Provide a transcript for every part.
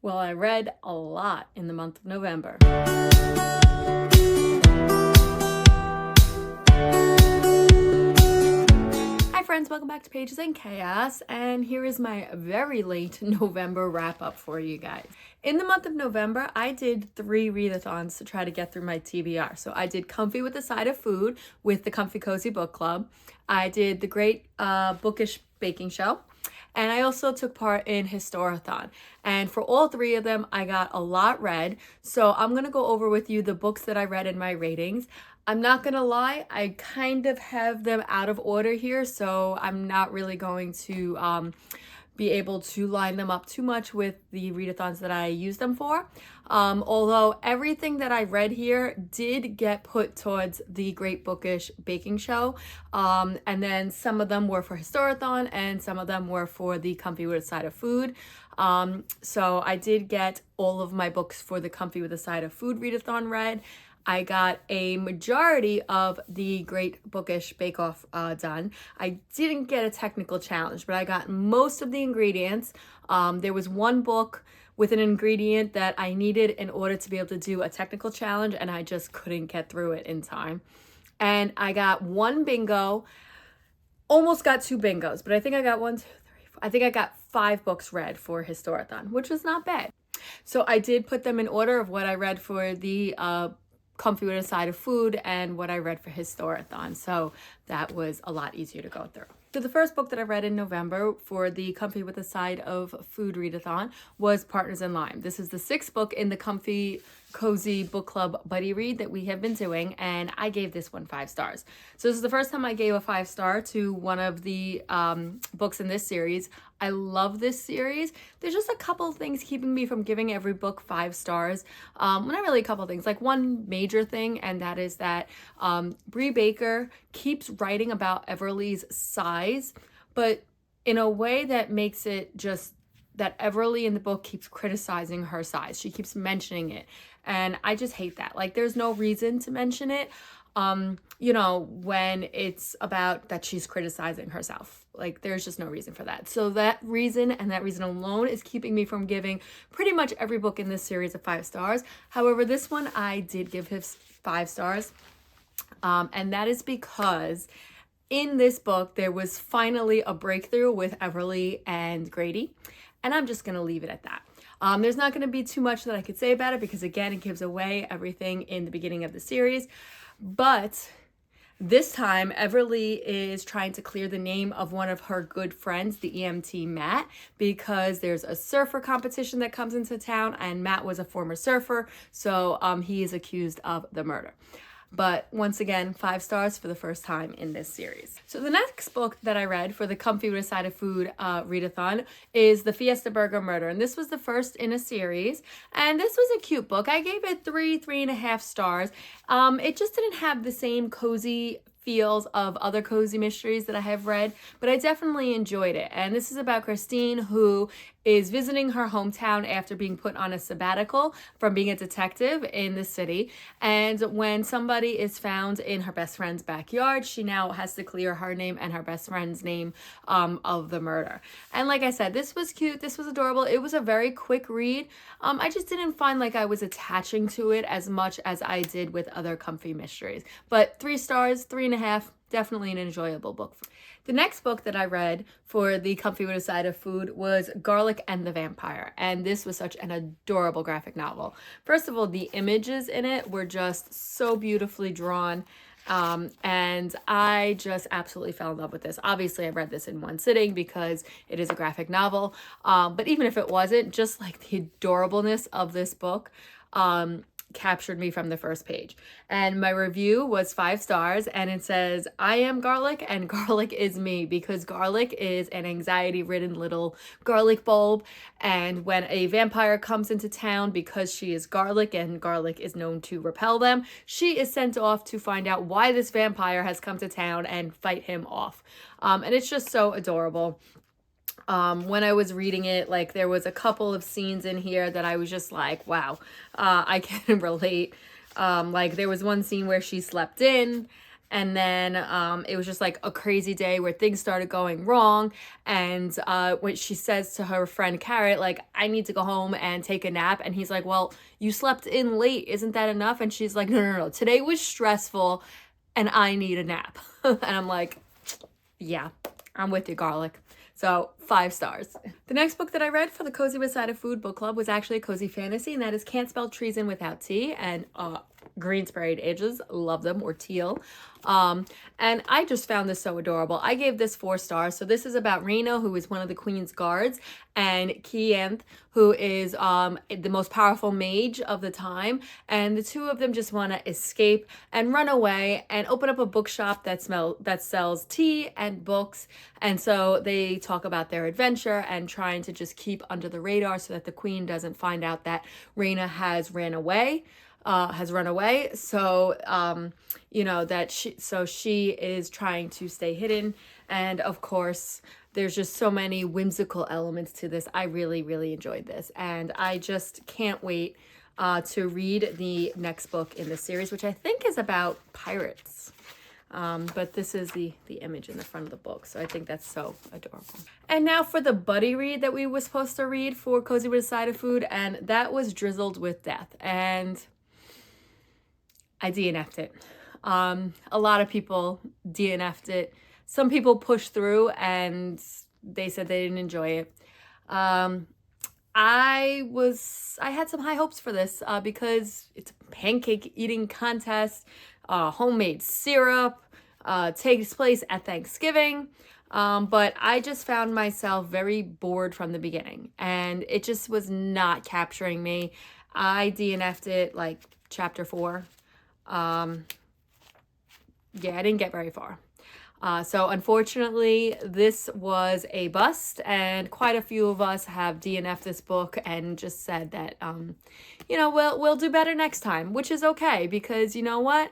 Well, I read a lot in the month of November. Hi friends, welcome back to Pages and Chaos, and here is my very late November wrap up for you guys. In the month of November, I did 3 read-a-thons to try to get through my TBR. So I did Comfy with a Side of Food with the Comfy Cozy Book Club. I did the Great Bookish Baking Show. And I also took part in Historathon. And for all 3 of them, I got a lot read. So I'm going to go over with you the books that I read in my ratings. I'm not going to lie, I kind of have them out of order here. So I'm not really going to be able to line them up too much with the readathons that I use them for. Although everything that I read here did get put towards the Great Bookish Baking Show. And then some of them were for Historathon and some of them were for the Comfy with a Side of Food. So I did get all of my books for the Comfy with a Side of Food readathon read. I got a majority of the Great Bookish Bake Off done. I didn't get a technical challenge, but I got most of the ingredients. There was one book with an ingredient that I needed in order to be able to do a technical challenge, and I just couldn't get through it in time. And I got 1 bingo, almost got 2 bingos, but I think I got 1, 2, 3, 4. I think I got 5 books read for Historathon, which was not bad. So I did put them in order of what I read for the Comfy with a Side of Food and what I read for Historathon. So that was a lot easier to go through. So the first book that I read in November for the Comfy with a Side of Food readathon was Partners in Lime. This is the 6th book in the Comfy Cozy Book Club buddy read that we have been doing, and I gave this one 5 stars. So this is the first time I gave a 5-star to one of the books in this series. I love this series. There's just a couple things keeping me from giving every book 5 stars. Well, not really a couple things, like one major thing, and that is that Bree Baker keeps writing about Everly's size, but in a way that makes it just that Everly in the book keeps criticizing her size. She keeps mentioning it. And I just hate that. Like, there's no reason to mention it, when it's about that she's criticizing herself. Like, there's just no reason for that. So that reason and that reason alone is keeping me from giving pretty much every book in this series a 5 stars. However, this one I did give him 5 stars. And that is because in this book, there was finally a breakthrough with Everly and Grady. And I'm just going to leave it at that. There's not going to be too much that I could say about it because, again, it gives away everything in the beginning of the series. But this time, Everly is trying to clear the name of one of her good friends, the EMT Matt, because there's a surfer competition that comes into town, and Matt was a former surfer, so he is accused of the murder. But once again, 5 stars for the first time in this series. So the next book that I read for the Comfy with a Side of Food readathon is The Fiesta Burger Murder. And this was the first in a series. And this was a cute book. I gave it 3.5 stars. It just didn't have the same cozy feels of other cozy mysteries that I have read, but I definitely enjoyed it. And this is about Christine, who is visiting her hometown after being put on a sabbatical from being a detective in the city. And when somebody is found in her best friend's backyard, she now has to clear her name and her best friend's name of the murder. And like I said, this was cute. This was adorable. It was a very quick read. I just didn't find like I was attaching to it as much as I did with other comfy mysteries. But 3 stars, 3.5, definitely an enjoyable book. The next book that I read for the Comfy with a Side of Food was Garlic and the Vampire. And this was such an adorable graphic novel. First of all, the images in it were just so beautifully drawn. And I just absolutely fell in love with this. Obviously, I read this in one sitting because it is a graphic novel. But even if it wasn't, just like the adorableness of this book, captured me from the first page. And my review was 5 stars, and it says, I am garlic and garlic is me, because garlic is an anxiety-ridden little garlic bulb, and when a vampire comes into town, because she is garlic and garlic is known to repel them, she is sent off to find out why this vampire has come to town and fight him off. And it's just so adorable. When I was reading it, like, there was a couple of scenes in here that I was just like, wow, I can relate. Like, there was one scene where she slept in And then it was just like a crazy day where things started going wrong. And when she says to her friend Carrot, like, I need to go home and take a nap. And he's like, well, you slept in late. Isn't that enough? And she's like, no. Today was stressful and I need a nap. And I'm like, yeah, I'm with you, garlic. So 5 stars. The next book that I read for the Cozy Beside of Food book club was actually a cozy fantasy, and that is Can't Spell Treason Without Tea, and green sprayed edges, love them, or teal. And I just found this so adorable. I gave this 4 stars. So this is about Reno, who is one of the queen's guards, and Kianth, who is the most powerful mage of the time. And the two of them just want to escape and run away and open up a bookshop that sells tea and books. And so they talk about their adventure and trying to just keep under the radar so that the queen doesn't find out that Rena has run away. So you know, that she is trying to stay hidden. And of course, there's just so many whimsical elements to this. I really enjoyed this, and I just can't wait to read the next book in the series, which I think is about pirates. But this is the image in the front of the book, so I think that's so adorable. And now for the buddy read that we were supposed to read for Cozy with a Side of Food, and that was Drizzled with Death, and I DNF'd it. A lot of people DNF'd it. Some people pushed through and they said they didn't enjoy it. I had some high hopes for this because it's a pancake eating contest, homemade syrup, takes place at Thanksgiving. But I just found myself very bored from the beginning, and it just was not capturing me. I DNF'd it like chapter 4. Yeah, I didn't get very far. So unfortunately, this was a bust, and quite a few of us have DNF'd this book and just said that, you know, we'll do better next time, which is okay, because you know what?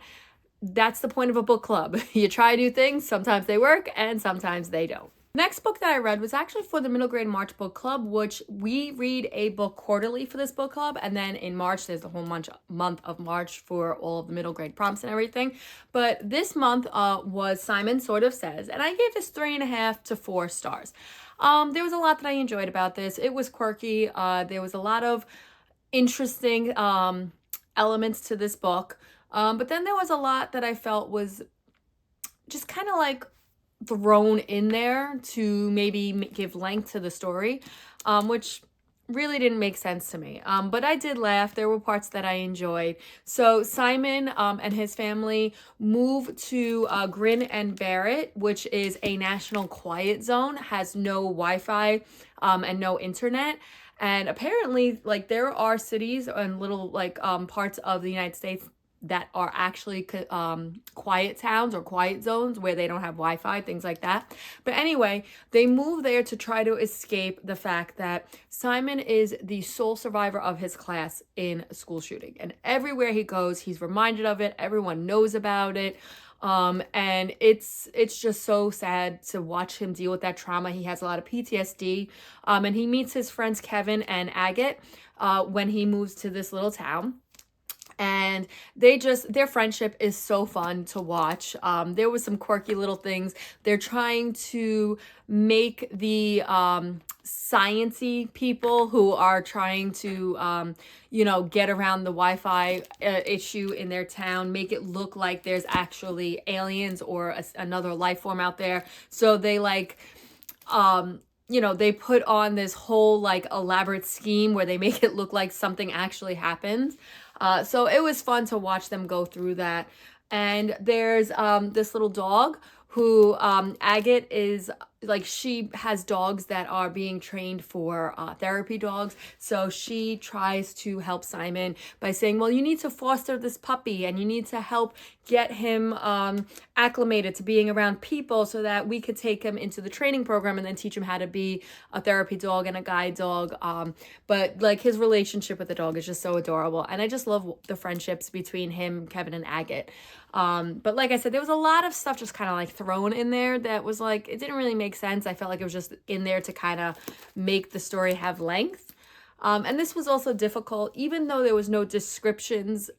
That's the point of a book club. You try new things, sometimes they work and sometimes they don't. Next book that I read was actually for the Middle Grade March book club, which we read a book quarterly for this book club. And then in March, there's the whole month of March for all of the middle grade prompts and everything. But this month was Simon Sort of Says, and I gave this 3.5 to 4 stars. There was a lot that I enjoyed about this. It was quirky. There was a lot of interesting elements to this book. But then there was a lot that I felt was just kind of like thrown in there to maybe give length to the story, which really didn't make sense to me. But I did laugh. There were parts that I enjoyed. So Simon and his family move to Grin and Barrett, which is a national quiet zone, has no Wi-Fi and no internet. And apparently, like, there are cities and little like parts of the United States that are actually quiet towns or quiet zones where they don't have Wi-Fi, things like that. But anyway, they move there to try to escape the fact that Simon is the sole survivor of his class in a school shooting. And everywhere he goes, he's reminded of it. Everyone knows about it. And it's just so sad to watch him deal with that trauma. He has a lot of PTSD. And he meets his friends Kevin and Agate when he moves to this little town. And their friendship is so fun to watch. There was some quirky little things. They're trying to make the science-y people who are trying to, you know, get around the Wi-Fi issue in their town, make it look like there's actually aliens or another life form out there. So they like, you know, they put on this whole like elaborate scheme where they make it look like something actually happened. So it was fun to watch them go through that. And there's this little dog who Agate is like, she has dogs that are being trained for therapy dogs. So she tries to help Simon by saying, well, you need to foster this puppy and you need to help get him acclimated to being around people so that we could take him into the training program and then teach him how to be a therapy dog and a guide dog. But like, his relationship with the dog is just so adorable. And I just love the friendships between him, Kevin, and Agate. But like I said, there was a lot of stuff just kind of like thrown in there that was like, it didn't really make sense. I felt like it was just in there to kind of make the story have length. And this was also difficult, even though there was no descriptions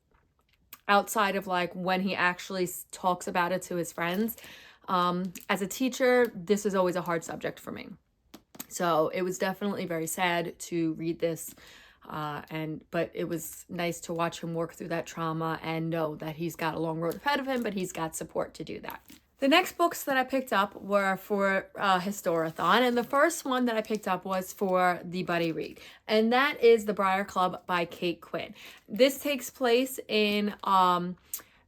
outside of like when he actually talks about it to his friends. As a teacher, this is always a hard subject for me. So it was definitely very sad to read this. But it was nice to watch him work through that trauma and know that he's got a long road ahead of him, but he's got support to do that. The next books that I picked up were for Historathon, and the first one that I picked up was for the buddy read, and that is The Briar Club by Kate Quinn. This takes place in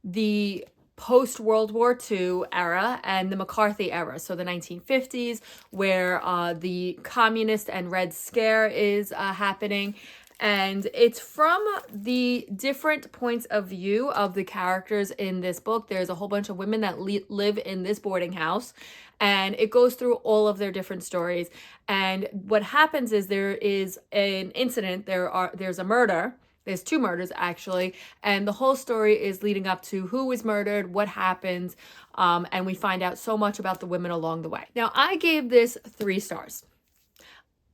the post-World War II era and the McCarthy era, so the 1950s, where the Communist and Red Scare is happening. And it's from the different points of view of the characters in this book. There's a whole bunch of women that live in this boarding house, and it goes through all of their different stories. And what happens is there is an incident, there's a murder. There's 2 murders, actually, and the whole story is leading up to who was murdered, what happened, and we find out so much about the women along the way. Now, I gave this 3 stars.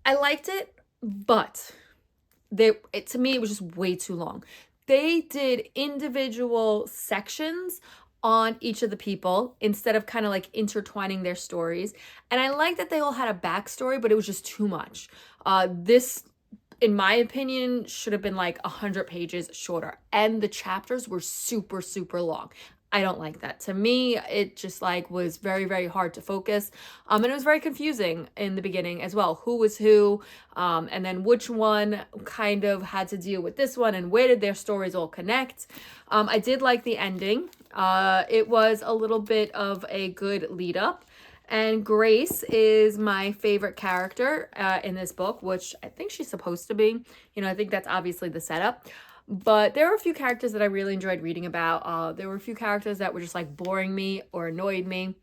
I liked it, but to me, it was just way too long. They did individual sections on each of the people instead of kind of like intertwining their stories. And I like that they all had a backstory, but it was just too much. This, in my opinion, should have been like 100 pages shorter. And the chapters were super, super long. I don't like that. To me, it just like was very, very hard to focus. And it was very confusing in the beginning as well. Who was who? And then which one kind of had to deal with this one, and where did their stories all connect? I did like the ending. It was a little bit of a good lead up. And Grace is my favorite character in this book, which I think she's supposed to be. You know, I think that's obviously the setup. But there were a few characters that I really enjoyed reading about. There were a few characters that were just like boring me or annoyed me.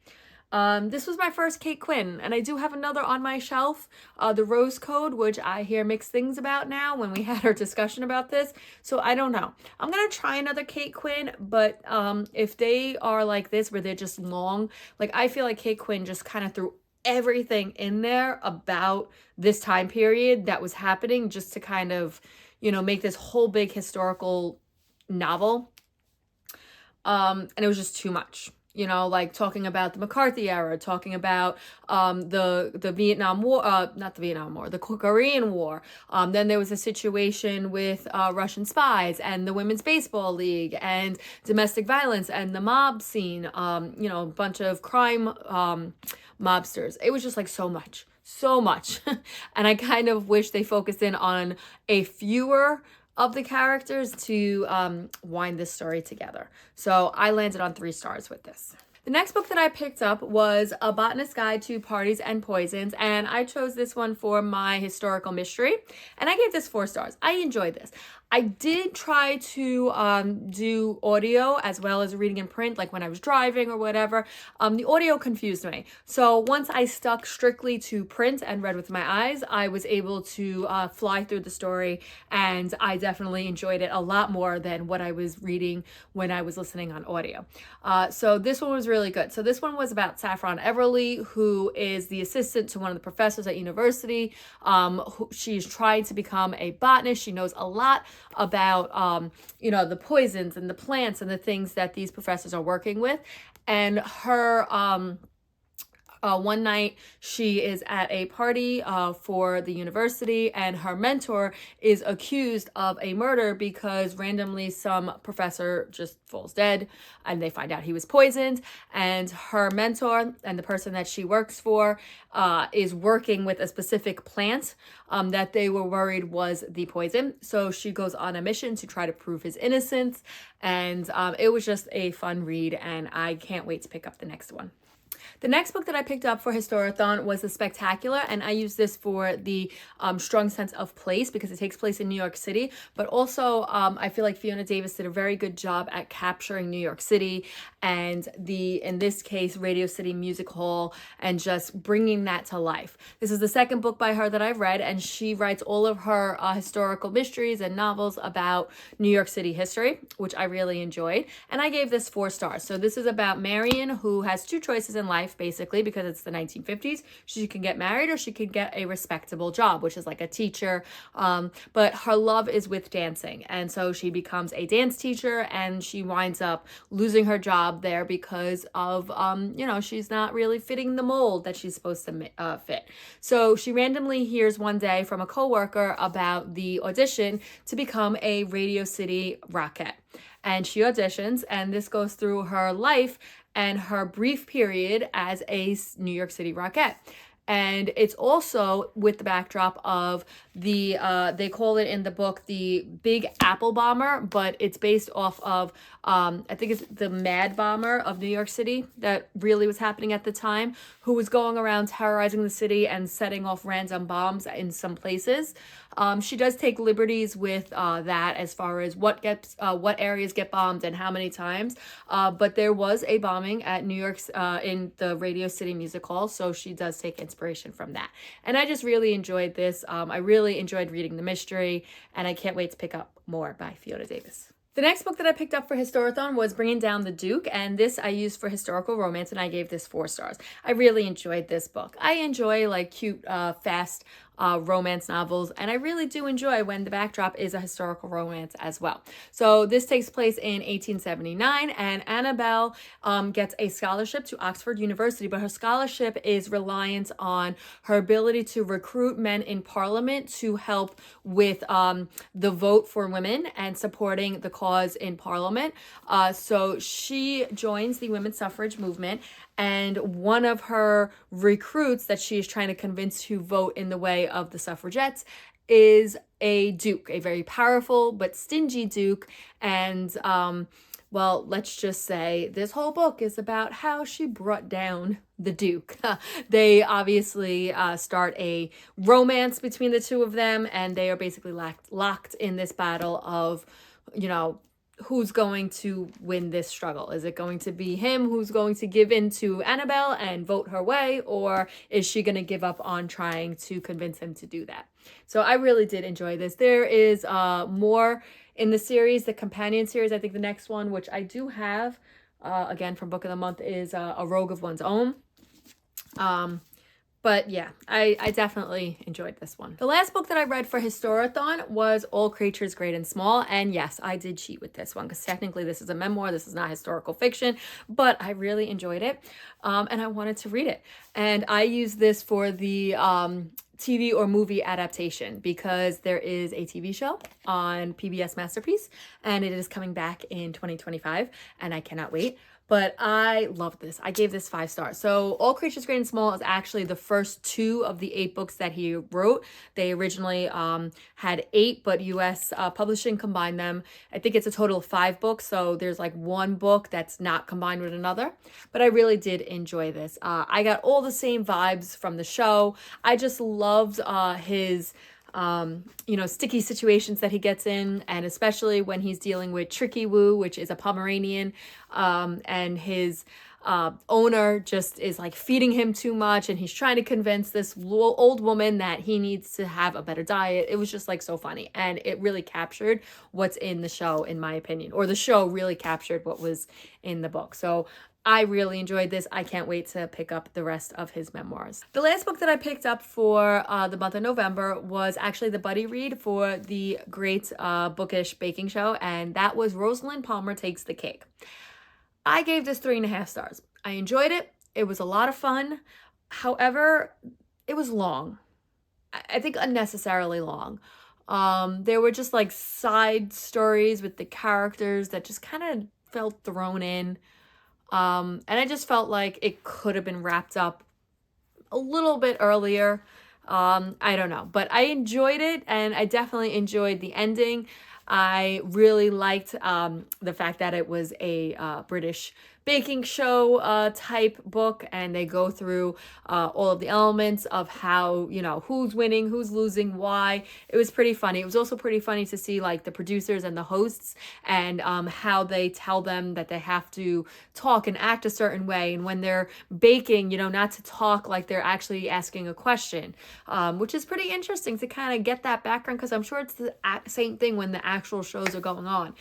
This was my first Kate Quinn, and I do have another on my shelf, The Rose Code, which I hear mixed things about now when we had our discussion about this. So I don't know. I'm going to try another Kate Quinn, but if they are like this, where they're just long, like I feel like Kate Quinn just kind of threw everything in there about this time period that was happening just to kind of, you know, make this whole big historical novel. And it was just too much. You know, like talking about the McCarthy era, talking about the Vietnam War, not the Vietnam War, the Korean War. Then there was a situation with Russian spies and the Women's Baseball League and domestic violence and the mob scene, you know, a bunch of crime mobsters. It was just like so much. And I kind of wish they focused in on a fewer of the characters to wind this story together. So I landed on 3 stars with this. The next book that I picked up was A Botanist's Guide to Parties and Poisons, and I chose this one for my historical mystery, and I gave this 4 stars. I enjoyed this. I did try to do audio as well as reading in print, like when I was driving or whatever. The audio confused me. So once I stuck strictly to print and read with my eyes, I was able to fly through the story, and I definitely enjoyed it a lot more than what I was reading when I was listening on audio. So this one was really good. So this one was about Saffron Everly, who is the assistant to one of the professors at university. She's trying to become a botanist. She knows a lot about you know, the poisons and the plants and the things that these professors are working with. And her one night she is at a party for the university, and her mentor is accused of a murder because randomly some professor just falls dead and they find out he was poisoned, and her mentor and the person that she works for is working with a specific plant that they were worried was the poison. So she goes on a mission to try to prove his innocence, and it was just a fun read, and I can't wait to pick up the next one. The next book that I picked up for Historathon was The Spectacular, and I used this for the strong sense of place because it takes place in New York City, but also I feel like Fiona Davis did a very good job at capturing New York City and in this case, Radio City Music Hall, and just bringing that to life. This is the second book by her that I've read, and she writes all of her historical mysteries and novels about New York City history, which I really enjoyed, and I gave this 4 stars. So this is about Marion, who has 2 choices in life. life, basically, because it's the 1950s. She can get married or she could get a respectable job, which is like a teacher. But her love is with dancing. And so she becomes a dance teacher, and she winds up losing her job there because of, she's not really fitting the mold that she's supposed to fit. So she randomly hears one day from a coworker about the audition to become a Radio City Rockette. And she auditions, and this goes through her life and her brief period as a New York City Rockette. And it's also with the backdrop of the, they call it in the book, the Big Apple Bomber, but it's based off of, I think it's the Mad Bomber of New York City that really was happening at the time, who was going around terrorizing the city and setting off random bombs in some places. She does take liberties with that as far as what areas get bombed and how many times. But there was a bombing at New York's in the Radio City Music Hall, so she does take inspiration from that. And I just really enjoyed this. I really enjoyed reading the mystery, and I can't wait to pick up more by Fiona Davis. The next book that I picked up for Historathon was Bringing Down the Duke, and this I used for historical romance, and I gave this 4 stars. I really enjoyed this book. I enjoy like cute, fast romance novels, and I really do enjoy when the backdrop is a historical romance as well. So this takes place in 1879, and Annabelle gets a scholarship to Oxford University, but her scholarship is reliant on her ability to recruit men in Parliament to help with the vote for women and supporting the cause in Parliament. So she joins the women's suffrage movement, and one of her recruits that she is trying to convince to vote in the way of the suffragettes is a duke, a very powerful but stingy duke. And well, let's just say this whole book is about how she brought down the duke. They obviously start a romance between the two of them, and they are basically locked in this battle of, who's going to win this struggle? Is it going to be him who's going to give in to Annabelle and vote her way, or is she going to give up on trying to convince him to do that? So I really did enjoy this. There is more in the series, the companion series. I think the next one, which I do have, again from Book of the Month, is A Rogue of One's Own. But yeah, I definitely enjoyed this one. The last book that I read for Historathon was All Creatures Great and Small. And yes, I did cheat with this one because technically this is a memoir. This is not historical fiction, but I really enjoyed it. And I wanted to read it. And I used this for the TV or movie adaptation because there is a TV show on PBS Masterpiece, and it is coming back in 2025, and I cannot wait. But I love this. I gave this 5 stars. So All Creatures Great and Small is actually the first 2 of the 8 books that he wrote. They originally had 8, but US Publishing combined them. I think it's a total of 5 books. So there's like 1 book that's not combined with another. But I really did enjoy this. I got all the same vibes from the show. I just loved his sticky situations that he gets in, and especially when he's dealing with Tricky Woo, which is a Pomeranian, and his owner just is like feeding him too much, and he's trying to convince this old woman that he needs to have a better diet. It was just like so funny, and it really captured what's in the show, in my opinion, or the show really captured what was in the book. So I really enjoyed this. I can't wait to pick up the rest of his memoirs. The last book that I picked up for the month of November was actually the buddy read for the Great Bookish Baking Show, and that was Rosaline Palmer Takes the Cake. I gave this 3.5 stars. I enjoyed it. It was a lot of fun. However, it was long. I think unnecessarily long. There were just like side stories with the characters that just kind of felt thrown in. And I just felt like it could have been wrapped up a little bit earlier. I don't know, but I enjoyed it, and I definitely enjoyed the ending. I really liked the fact that it was a British baking show type book, and they go through all of the elements of how, who's winning, who's losing, why. It was pretty funny. It was also pretty funny to see like the producers and the hosts and how they tell them that they have to talk and act a certain way, and when they're baking, not to talk like they're actually asking a question, which is pretty interesting to kind of get that background, because I'm sure it's the same thing when the actual shows are going on,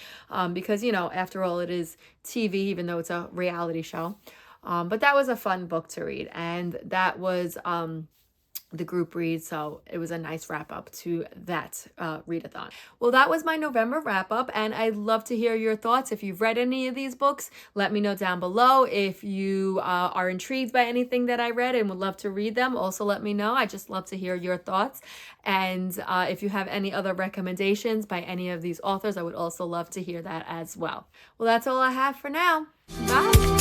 because after all, it is TV, even though it's a reality show. But that was a fun book to read, and that was the group read, so it was a nice wrap up to that read-a-thon. Well, that was my November wrap up, and I'd love to hear your thoughts. If you've read any of these books, let me know down below. If you are intrigued by anything that I read and would love to read them, also let me know. I just love to hear your thoughts. And if you have any other recommendations by any of these authors, I would also love to hear that as well. Well, that's all I have for now. Bye.